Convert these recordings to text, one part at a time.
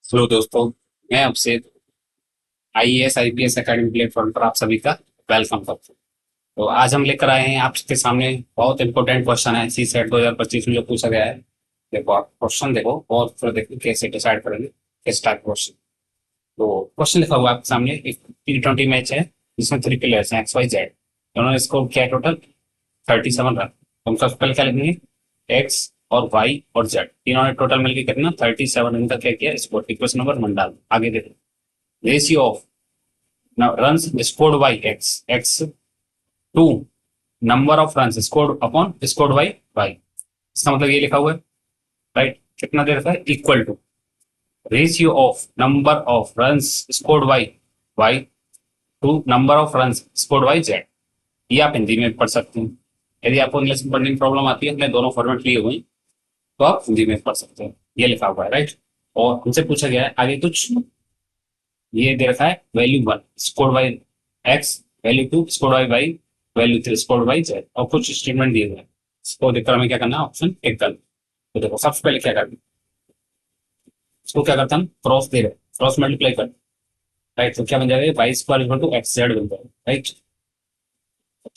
Hello दोस्तों, मैं आपसे आईएएस आईपीएस एकेडमी प्लेटफॉर्म पर आप सभी का वेलकम करता हूँ। तो आज हम लेकर आए हैं आपके सामने बहुत इंपॉर्टेंट क्वेश्चन है सी सेट 2025 में जो पूछा गया है। देखो आप क्वेश्चन देखो और फिर देखो कैसे डिसाइड करेंगे किस टाइप क्वेश्चन। तो क्वेश्चन लिखा हुआ है आपके सामने, एक T20 मैच है जिसमें 3 प्लेयर्स हैं XYZ। उन्होंने स्कोर किया टोटल 37 रन। तो हम सबसे पहले क्या लिखेंगे, एक्स और वाई और जेड तीनों ने टोटल मिलकर कितना 37 रन का क्या किया स्कोर। इक्वेशन नंबर 1 डाल आगे देखो। Ratio of runs scored by x to number of run scored upon scored by Y. इसका मतलब ये लिखा हुआ है, राइट। कितना दे रखा है, equal to ratio of number of runs scored by Y to number of runs scored by Z. ये आप हिंदी में पढ़ सकते हैं। यदि आपको इंग्लिश में पढ़ने में प्रॉब्लम आती है, हमने दोनों फॉर्मेट लिए हुए हैं, तो आप हिंदी में पढ़ सकते हैं। ये लिखा हुआ है, राइट। और हमसे पूछा गया है आगे कुछ, ये दे रखा है value 1 scored by X, value 2 scored by Y, value 3 scored by Z, और कुछ स्टेटमेंट दिए हुए हैं। इसको देखकर हमें क्या करना है, ऑप्शन एक करना। तो देखो सबसे पहले क्या करना, इसको क्या करते हैं हम, क्रॉस दे रहे हैं, क्रॉस मल्टीप्लाई कर, राइट। तो क्या बन जाएगा, Y square equal to X Z बन जाएगा, राइट।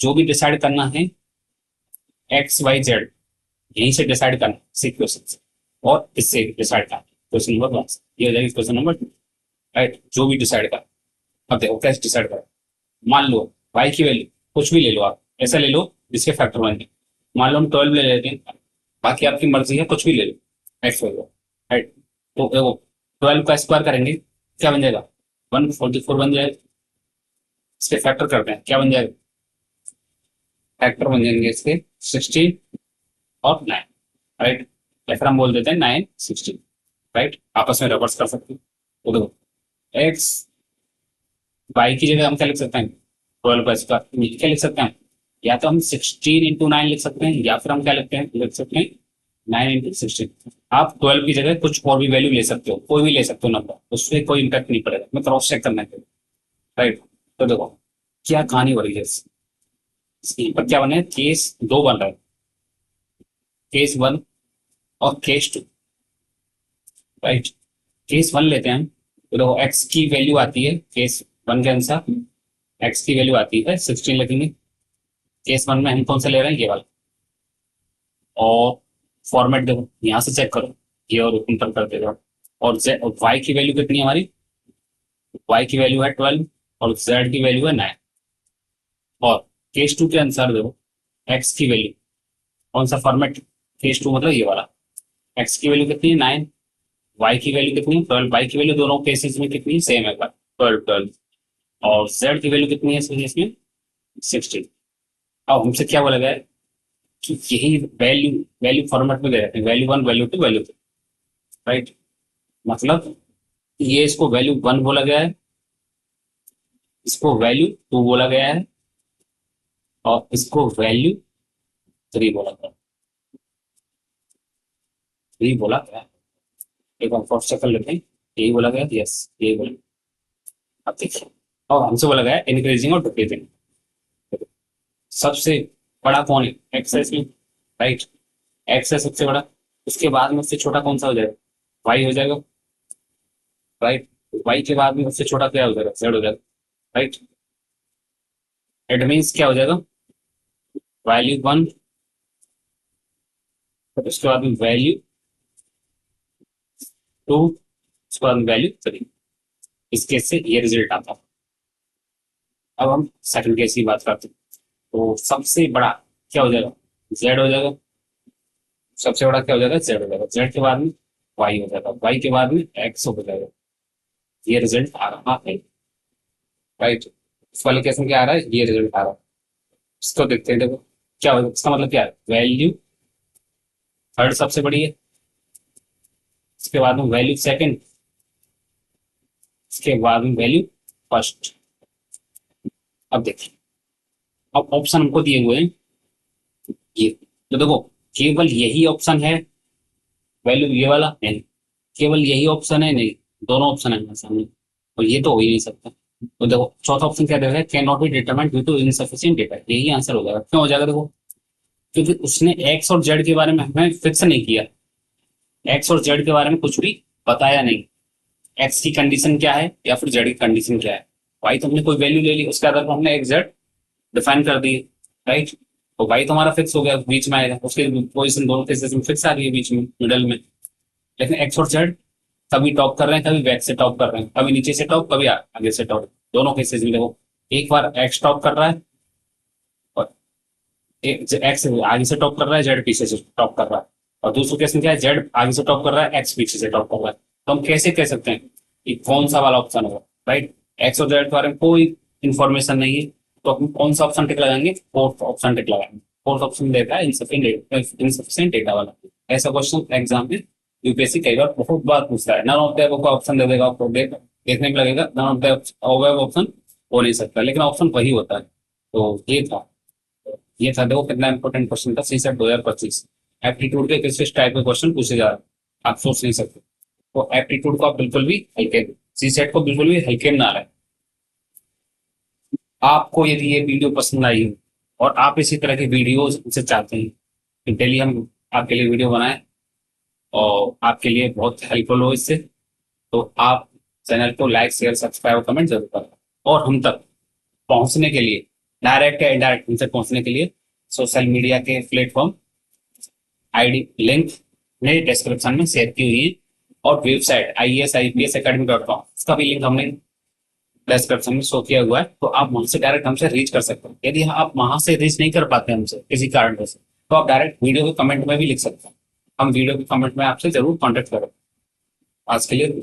जो भी डिसाइड करना है एक्स वाई जेड, यहीं से डिसाइड करना इक्वेशन से, और इससे डिसाइड करना क्वेश्चन नंबर 1। ये हो जाएगा क्वेश्चन नंबर 2, राइट। जो भी डिसाइड करना, अब देखो कैसे डिसाइड करें। मान लो वाई की वैल्यू कुछ भी ले लो, आप ऐसा ले लो जिसके फैक्टर बन जाए। मान लो हम 12 ले लेते हैं, बाकी आपकी मर्जी है, कुछ भी ले लो एक्स वैल्यू, राइट। तो देखो 12 का स्क्वायर करेंगे क्या बन जाएगा, 144 बन जाएगा। इसके फैक्टर करते हैं क्या बन जाएगा, फैक्टर बन जाएंगे इसके 16 और 9, राइट। या फिर हम बोल देते हैं 9 16, राइट। आपस में रिवर्स कर सकते हैं। तो देखो एक्स वाई की जगह हम क्या लिख सकते हैं, 12 का स्क्वायर क्या लिख सकते हैं, या तो हम 16 × 9 लिख सकते हैं, या फिर हम क्या लिखते हैं, लिख सकते हैं 9 × 16। आप 12 की जगह कुछ और भी वैल्यू ले सकते हो, कोई भी ले सकते हो नंबर, उससे कोई इम्पैक्ट नहीं पड़ेगा। मैं क्रॉस चेक करना है, राइट। तो देखो क्या कहानी हो रही है इसकी पर, क्या बने केस 2 बन रहा है, केस 1 और केस 2, राइट। केस 1 लेते हैं तो देखो एक्स की वैल्यू आती है केस 1 के अनुसार, एक्स की वैल्यू आती है 16 लिखेंगे। केस 1 में हम कौन सा ले रहे हैं, ये वाला। और फॉर्मेट देखो यहाँ से चेक करो, ये और इंटर करते जाओ। और वाई की वैल्यू कितनी है हमारी, वाई की वैल्यू है 12 और जेड की वैल्यू है 9। और केस 2 के अनुसार देखो एक्स की वैल्यू, कौन सा फॉर्मेट, केस 2 मतलब ये वाला। एक्स की वैल्यू कितनी है 9, वाई की वैल्यू कितनी है 12। वाई की वैल्यू दोनों केसेस में कितनी सेम है, 12 12। और जेड की वैल्यू कितनी है इसमें 16। अब हमसे क्या बोला गया है कि यही वैल्यू वैल्यू फॉर्मेट में दे रहे हैं, वैल्यू 1 वैल्यू 2 वैल्यू 3, राइट। मतलब ये इसको वैल्यू 1 बोला गया है, इसको वैल्यू 2 बोला गया है, और इसको वैल्यू 3 बोला गया है, 3 बोला गया है। एक बार फर्स्ट चक्कर लेते हैं, यही बोला गया, यस यही बोला। अब देखिए, और हमसे बोला गया इंक्रीजिंग और डिक्रीजिंग। सबसे बड़ा कौन है, एक्स है इसमें, राइट। एक्स है सबसे बड़ा, उसके बाद में उससे छोटा कौन सा हो जाएगा, वाई हो जाएगा, राइट। वाई के बाद में उससे छोटा क्या हो जाएगा, जेड हो जाएगा, राइट। इट मीन्स क्या हो जाएगा, वैल्यू 1, उसके बाद में वैल्यू 2, उसके बाद में वैल्यू 3। इस केस से ये रिजल्ट आता है। अब हम सेकंड केस की बात करते हैं। तो सबसे बड़ा क्या हो जाएगा, जेड हो जाएगा। सबसे बड़ा क्या हो जाएगा, जेड हो जाएगा। जेड के बाद में वाई हो जाएगा, वाई के बाद में एक्स हो जाएगा। ये रिजल्ट आ रहा है, राइट। इस वाले केस में क्या आ रहा है, ये रिजल्ट आ रहा है। इसको देखते हैं, देखो क्या होगा, इसका मतलब क्या है, वैल्यू थर्ड सबसे बड़ी है, इसके बाद में वैल्यू सेकंड, इसके बाद में वैल्यू फर्स्ट। अब देखिए, अब ऑप्शन हमको दिए हुए हैं ये, तो देखो केवल यही ऑप्शन है वैल्यू ये वाला, नहीं केवल यही ऑप्शन है, नहीं दोनों ऑप्शन है हमारे सामने, और ये तो हो ही नहीं सकता। तो देखो चौथा ऑप्शन क्या दे रहा है, can not be determined due to insufficient data. यही आंसर हो जाएगा। क्यों हो जाएगा, देखो क्योंकि उसने एक्स और जेड के बारे में हमें फिक्स नहीं किया, एक्स और जेड के बारे में कुछ भी बताया नहीं, एक्स की कंडीशन क्या है या फिर जेड की कंडीशन क्या है। वाई तो हमने कोई वैल्यू ले ली, उसके आधार पर हमने एक्स जेड डिफाइन कर दी, राइट। तो वाई तो हमारा फिक्स हो गया, बीच में आएगा, उसकी पोजिशन दोनों केसेस में फिक्स आ रही है बीच में, मिडल में। लेकिन एक्स और जेड कभी टॉप कर रहे हैं, कभी बैक से टॉप कर रहे हैं, कभी नीचे से टॉप, कभी आगे से टॉप। दोनों केसेस में देखो, एक बार एक्स टॉप कर रहा है और एक्स आगे से टॉप कर रहा है, जेड पीछे से टॉप कर रहा है। और दूसरे केस में क्या है, जेड आगे से टॉप कर रहा है, एक्स पीछे से टॉप कर रहा है। तो हम कैसे कह सकते हैं कि कौन सा वाला ऑप्शन होगा, राइट। एक्स और जेड के बारे में कोई इंफॉर्मेशन नहीं है, तो हम कौन सा ऑप्शन टिक लगाएंगे, फोर्थ ऑप्शन टिक लगाएंगे। फोर्थ ऑप्शन देता है इनसफिशिएंट डेटा वाला। ऐसा क्वेश्चन एग्जाम में यूपीएससी कई बार बहुत बार पूछता है। नन ऑफ द अबव का ऑप्शन दे देगा आपको, देखने में लगेगा none of the above option हो नहीं सकता, लेकिन ऑप्शन वही होता है। तो ये था देखो कितना इंपॉर्टेंट क्वेश्चन था, सी सेट 2025। एप्टीट्यूड के किस टाइप के क्वेश्चन पूछे जा रहे हैं आप सोच नहीं सकते। तो एप्टीट्यूड को आप बिल्कुल भी हल्के, सी सेट को बिल्कुल भी हल्के में ना लें। आपको यदि ये वीडियो पसंद आई हो और आप इसी तरह की वीडियोज से चाहते हैं कि डेली हम आपके लिए वीडियो बनाएं और आपके लिए बहुत हेल्पफुल हो इससे, तो आप चैनल को लाइक शेयर सब्सक्राइब और कमेंट जरूर करें। और हम तक पहुंचने के लिए, डायरेक्ट या इनडायरेक्ट हम तक पहुंचने के लिए सोशल मीडिया के प्लेटफॉर्म आईडी लिंक ने डिस्क्रिप्शन में शेयर की हुई है, और वेबसाइट iesipsacademy.com इसका भी लिंक हमने डिस्क्रिप्शन में शो किया हुआ है। तो आप वहां से डायरेक्ट हमसे रीच कर सकते हैं। यदि आप वहां से रीच नहीं कर पाते हमसे किसी कारण से, तो आप डायरेक्ट वीडियो के कमेंट में भी लिख सकते हैं, हम वीडियो के कमेंट में आपसे जरूर कॉन्टेक्ट करें। आज के लिए